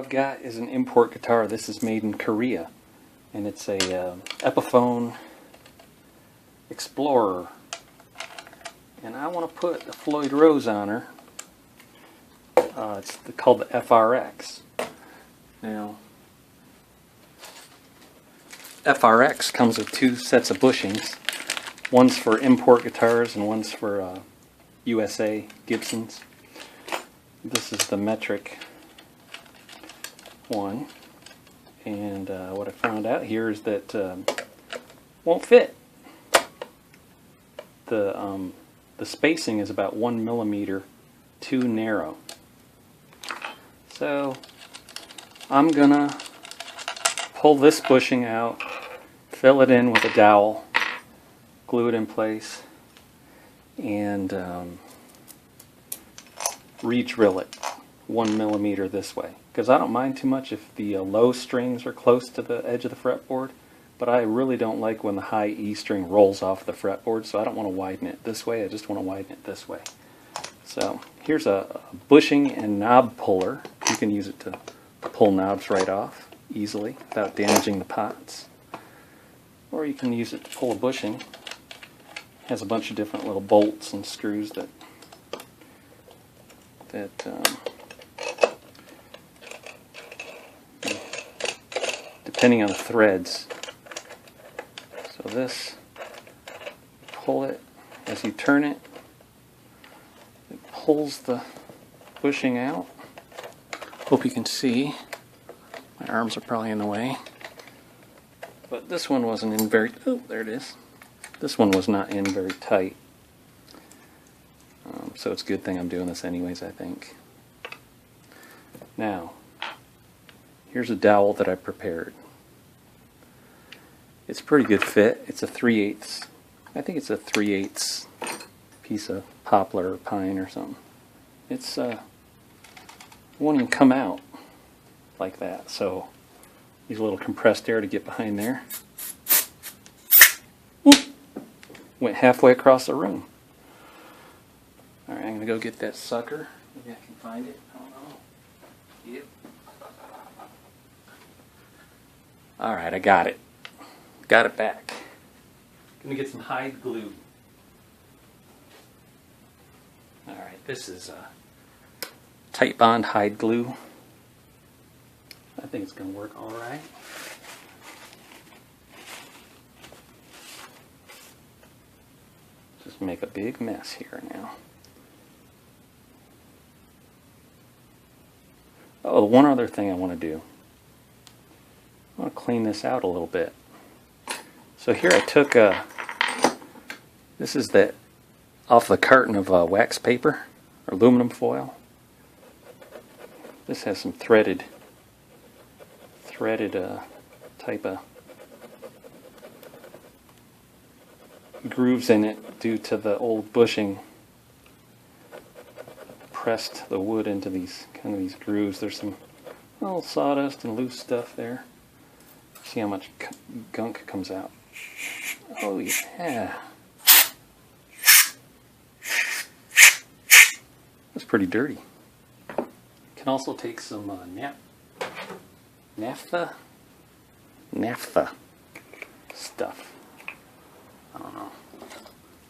I've got is an import guitar. This is made in Korea, and it's a Epiphone Explorer. And I want to put a Floyd Rose on her. It's called the FRX. Now, FRX comes with two sets of bushings. One's for import guitars and one's for USA Gibsons. This is the metric one, and what I found out here is that won't fit. The spacing is about 1 millimeter too narrow. So I'm gonna pull this bushing out, fill it in with a dowel, glue it in place, and re-drill it 1 millimeter this way, because I don't mind too much if the low strings are close to the edge of the fretboard, but I really don't like when the high E string rolls off the fretboard, so I don't want to widen it this way, I just want to widen it this way. So here's a bushing and knob puller. You can use it to pull knobs right off easily without damaging the pots, or you can use it to pull a bushing. It has a bunch of different little bolts and screws that depending on the threads. So this, pull it, as you turn it, it pulls the bushing out. Hope you can see. My arms are probably in the way. But this one wasn't in very, oh, there it is. This one was not in very tight. So it's a good thing I'm doing this anyways, I think. Now, here's a dowel that I prepared. It's a pretty good fit. It's a 3/8. I think it's a 3/8 piece of poplar or pine or something. It's it won't even come out like that. So use a little compressed air to get behind there. Whoop. Went halfway across the room. Alright, I'm going to go get that sucker. Maybe I can find it. I don't know. Yep. Alright, I got it. Got it back. I'm going to get some hide glue. Alright, this is tight bond hide glue. I think it's going to work alright. Just make a big mess here now. Oh, one other thing I want to do. I want to clean this out a little bit. So here I took this is off the carton of wax paper, or aluminum foil. This has some threaded type of grooves in it due to the old bushing pressed the wood into these these grooves. There's some little sawdust and loose stuff there. See how much gunk comes out. Oh yeah, that's pretty dirty. Can also take some naphtha stuff. I don't know.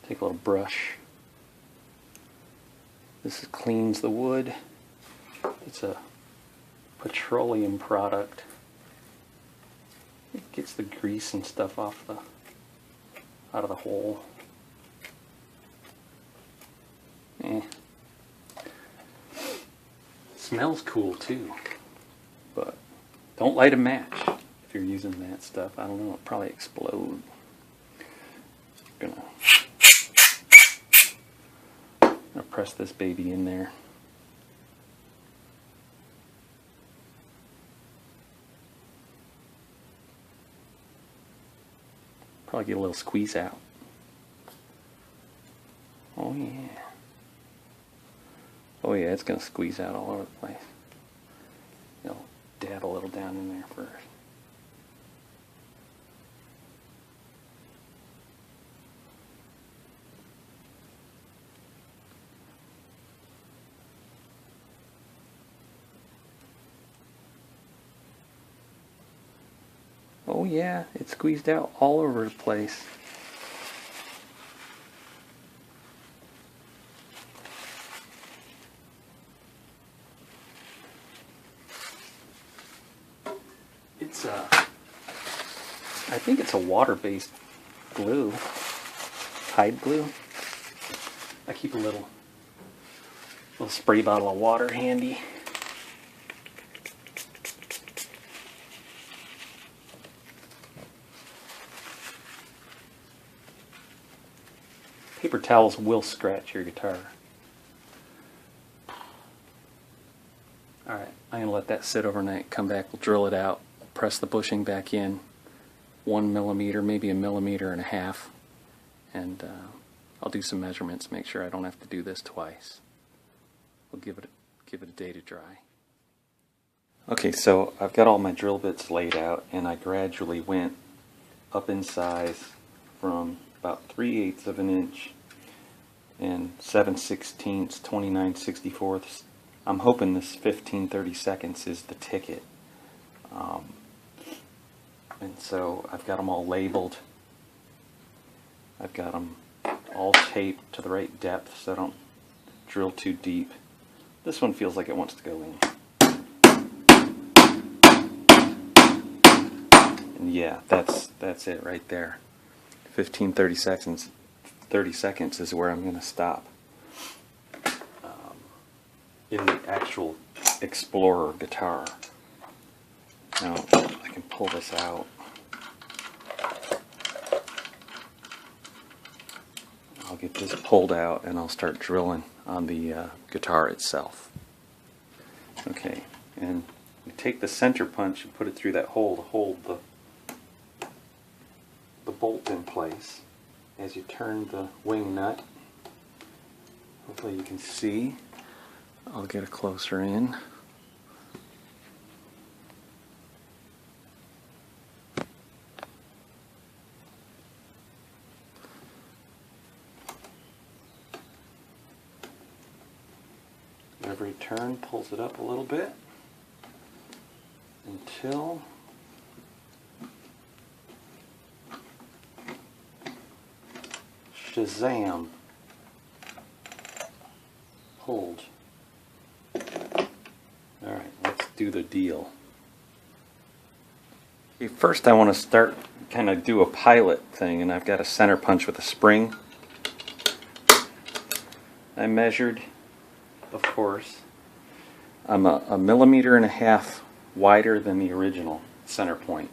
Take a little brush. This cleans the wood. It's a petroleum product. It gets the grease and stuff out of the hole. Smells cool too, but don't light a match if you're using that stuff. I don't know, it'll probably explode. Gonna press this baby in there. Probably get a little squeeze out. Oh yeah. Oh yeah, it's going to squeeze out all over the place. You'll dab a little down in there first. Oh yeah, it squeezed out all over the place. It's I think it's a water-based glue, hide glue. I keep a little spray bottle of water handy. Paper towels will scratch your guitar. Alright, I'm going to let that sit overnight, come back, we'll drill it out, press the bushing back in, 1 millimeter, maybe 1.5 millimeters, and I'll do some measurements, make sure I don't have to do this twice. We'll give it a day to dry. Okay, so I've got all my drill bits laid out, and I gradually went up in size from about 3/8 of an inch and 7/16, 29/64. I'm hoping this 15/32 is the ticket. And so I've got them all labeled. I've got them all taped to the right depth so I don't drill too deep. This one feels like it wants to go in. And yeah, that's it right there. 15/30 30 seconds is where I'm going to stop. In the actual Explorer guitar. Now I can pull this out. I'll get this pulled out and I'll start drilling on the guitar itself. Okay, and you take the center punch and put it through that hole to hold the bolt in place. As you turn the wing nut, hopefully you can see. I'll get a closer in. Every turn pulls it up a little bit until Shazam! Hold. Alright, let's do the deal. Okay, first I want to start, kind of do a pilot thing, and I've got a center punch with a spring. I measured, of course. I'm a 1.5 millimeters wider than the original center point.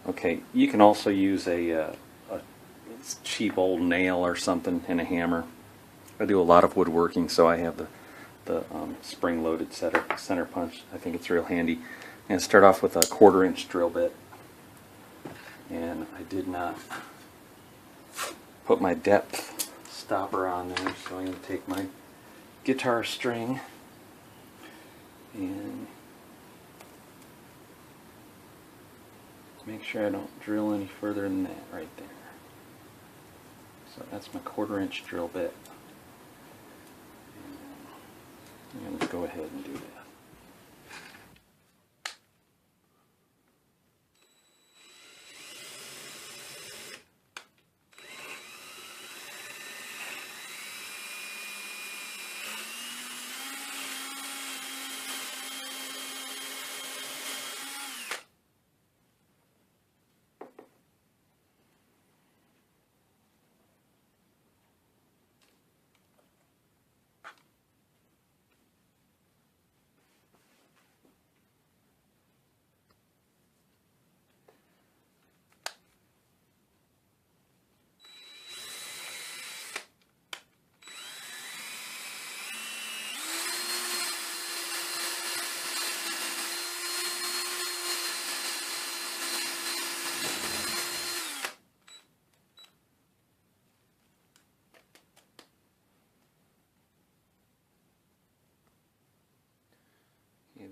Okay, you can also use a cheap old nail or something and a hammer. I do a lot of woodworking, so I have the spring-loaded center punch. I think it's real handy. And start off with a 1/4-inch drill bit. And I did not put my depth stopper on there, so I'm going to take my guitar string and make sure I don't drill any further than that right there. So that's my 1/4-inch drill bit. I'm going to go ahead and do that.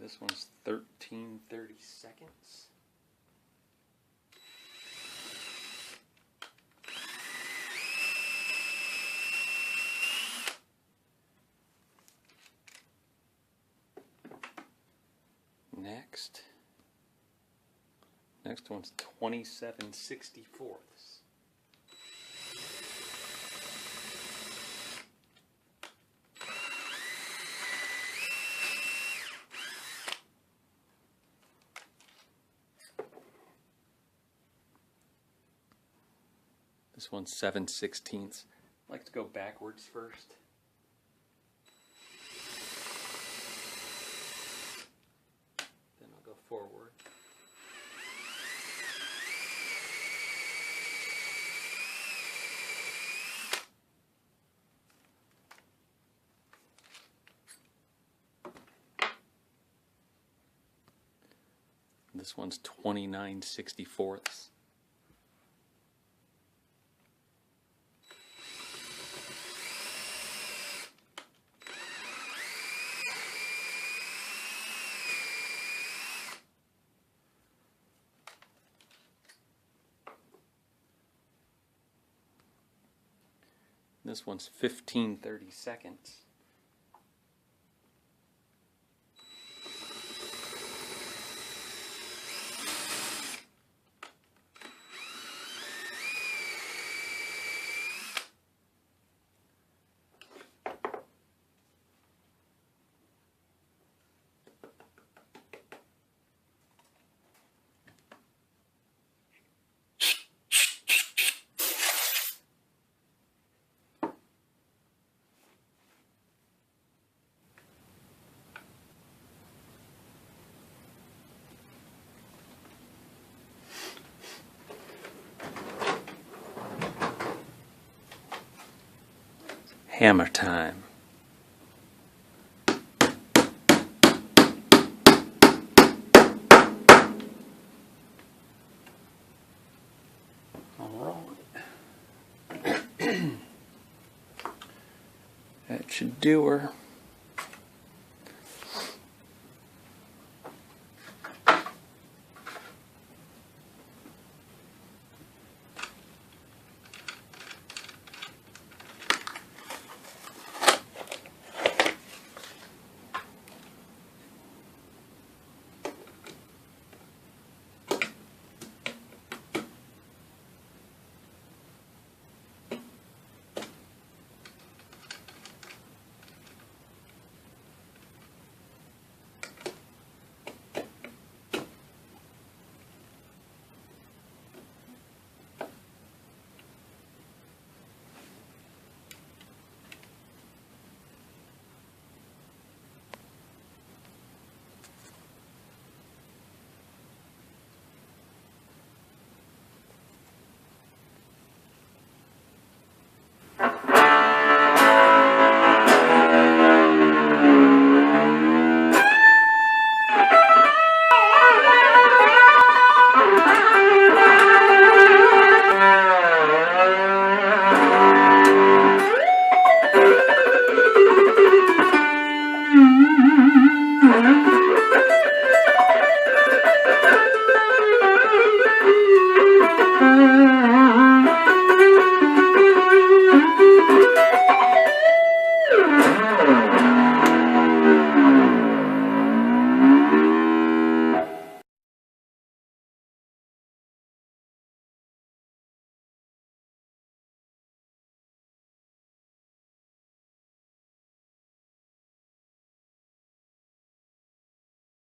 This one's 13/32. Next, Next one's 27/64ths. This one's 7/16ths. I like to go backwards first. Then I'll go forward. This one's 29/64ths. This one's 15/32. Hammer time. All right. That should do her.